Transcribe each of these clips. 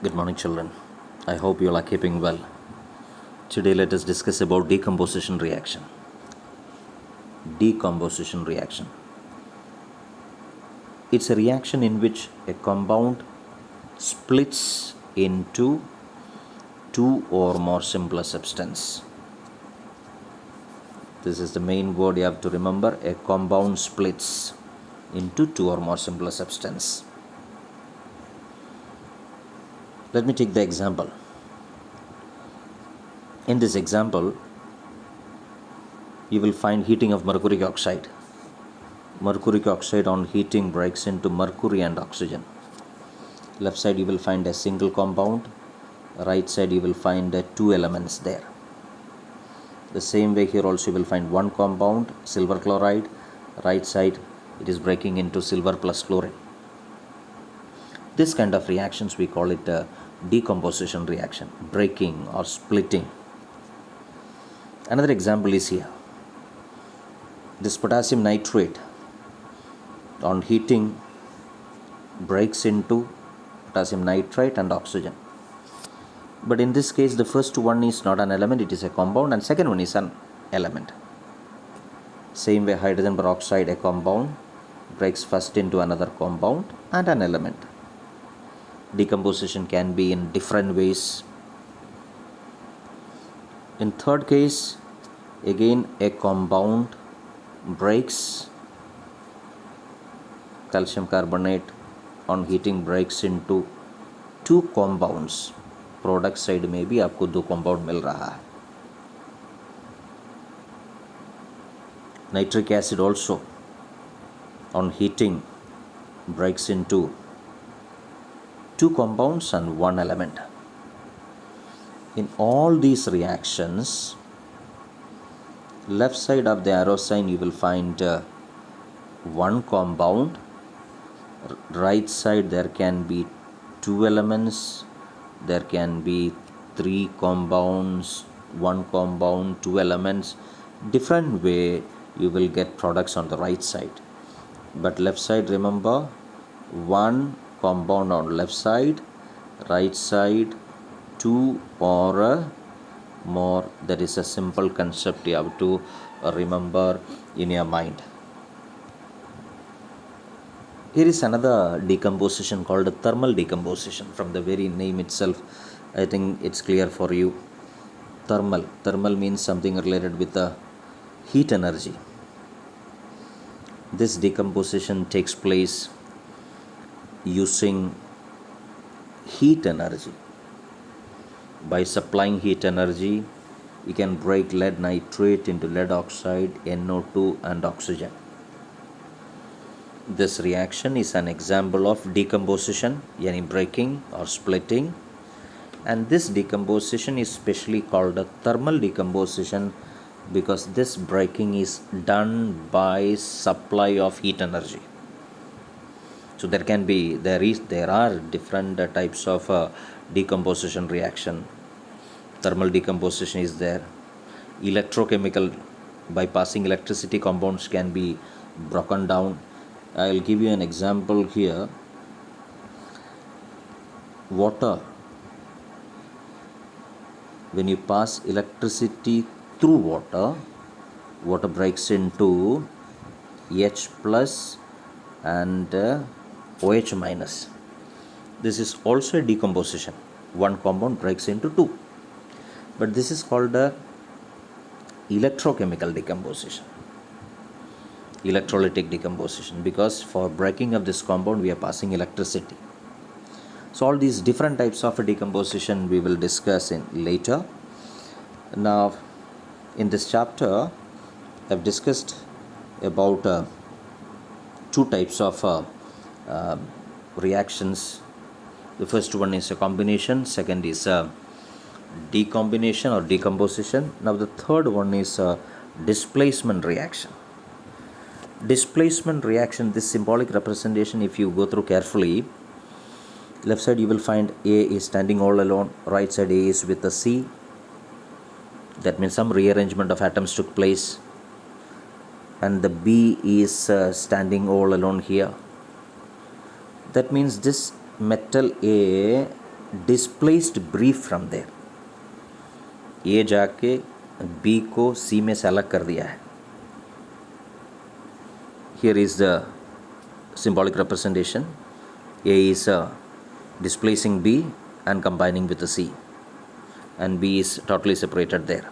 Good morning, children. I hope you all are keeping well. Today, let us discuss about decomposition reaction. Decomposition reaction. It's a reaction in which a compound splits into two or more simpler substance. This is the main word you have to remember. A compound splits into two or more simpler substance. Let me take the example. In this example, you will find heating of mercuric oxide. Mercuric oxide on heating breaks into mercury and oxygen. Left side you will find a single compound. Right side you will find two elements there. The same way here also you will find one compound, silver chloride. Right side it is breaking into silver plus chlorine. This kind of reactions we call it a decomposition reaction, breaking or splitting. Another example is here. This potassium nitrate on heating breaks into potassium nitrate and oxygen. But in this case, the first one is not an element, it is a compound, and second one is an element. Same way, hydrogen peroxide, a compound, breaks first into another compound and an element. Decomposition can be in different ways. In third case, again a compound breaks, calcium carbonate on heating breaks into two compounds. Product side में भी आपको दो compound मिल रहा है. Nitric acid also on heating breaks into two compounds and one element. In all these reactions, left side of the arrow sign you will find one compound. Right side there can be two elements. There can be three compounds, one compound, two elements. Different way you will get products on the right side. But left side, remember, one compound on left side, right side, two or more. That is a simple concept you have to remember in your mind. Here is another decomposition called thermal decomposition. From the very name itself, I think it's clear for you. Thermal means something related with the heat energy. This decomposition takes place using heat energy. By supplying heat energy, you can break lead nitrate into lead oxide, NO2 and oxygen. This reaction is an example of decomposition, yani breaking or splitting, and this decomposition is specially called a thermal decomposition because this breaking is done by supply of heat energy. So there are different types of decomposition reaction. Thermal decomposition is there. Electrochemical, by passing electricity, compounds can be broken down. I will give you an example here. Water, when you pass electricity through water breaks into H plus and OH minus. This is also a decomposition. One compound breaks into two. But this is called a electrochemical decomposition, electrolytic decomposition, because for breaking of this compound we are passing electricity. So all these different types of decomposition we will discuss in later. Now in this chapter I have discussed about two types of reactions. The first one is a combination, second is a decombination or decomposition. Now the third one is a displacement reaction. Displacement reaction, this symbolic representation, if you go through carefully, left side you will find A is standing all alone, right side A is with a C. That means some rearrangement of atoms took place, and the B is standing all alone here. That means this metal A displaced brief from there, A जाके B को सी में से अलग कर दिया है. Here is the symbolic representation. A is displacing B and combining with the C, and B is totally separated there.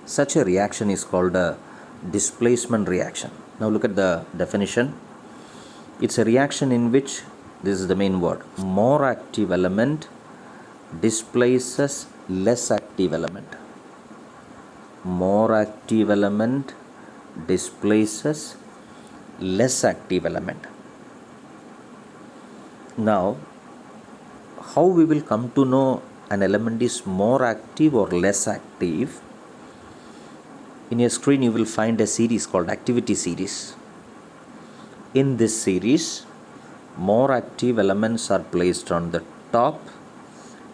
Such a reaction is called a displacement reaction. Now look at the definition. It's a reaction in which, this is the main word, more active element displaces less active element. More active element displaces less active element. Now, how we will come to know an element is more active or less active? In your screen you will find a series called activity series. In this series, more active elements are placed on the top.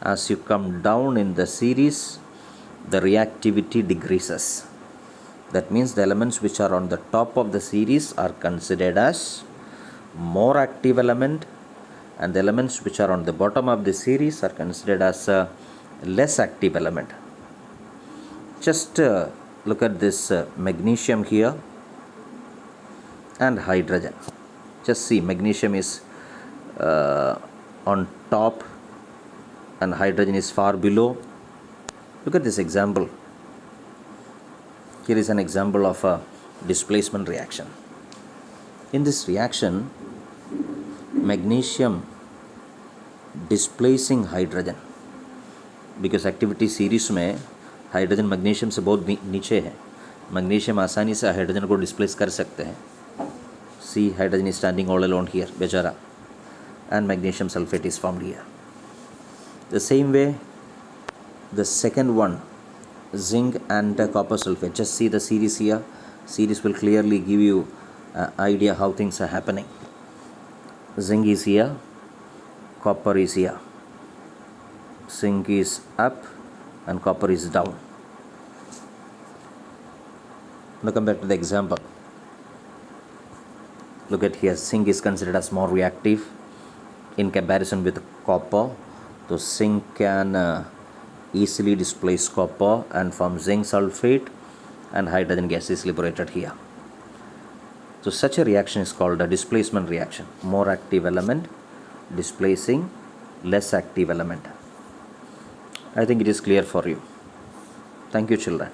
As you come down in the series, the reactivity decreases. That means the elements which are on the top of the series are considered as more active element, and the elements which are on the bottom of the series are considered as a less active element. Just look at this magnesium here and hydrogen. Just see, magnesium is on top and hydrogen is far below. Look at this example. Here is an example of a displacement reaction. In this reaction, magnesium displacing hydrogen, because activity series में hydrogen magnesium से बहुत नीचे है. Magnesium आसानी से hydrogen को displace कर सकते हैं. C, hydrogen is standing all alone here, बेचारा, and magnesium sulfate is formed here. The same way, the second one, zinc and copper sulfate. Just see the series here. Series will clearly give you an idea how things are happening. Zinc is here, copper is here. Zinc is up and copper is down. Now come back to the example. Look at here, zinc is considered as more reactive in comparison with copper. So zinc can easily displace copper and form zinc sulfate, and hydrogen gas is liberated here. So such a reaction is called a displacement reaction. More active element displacing less active element. I think it is clear for you. Thank you, children.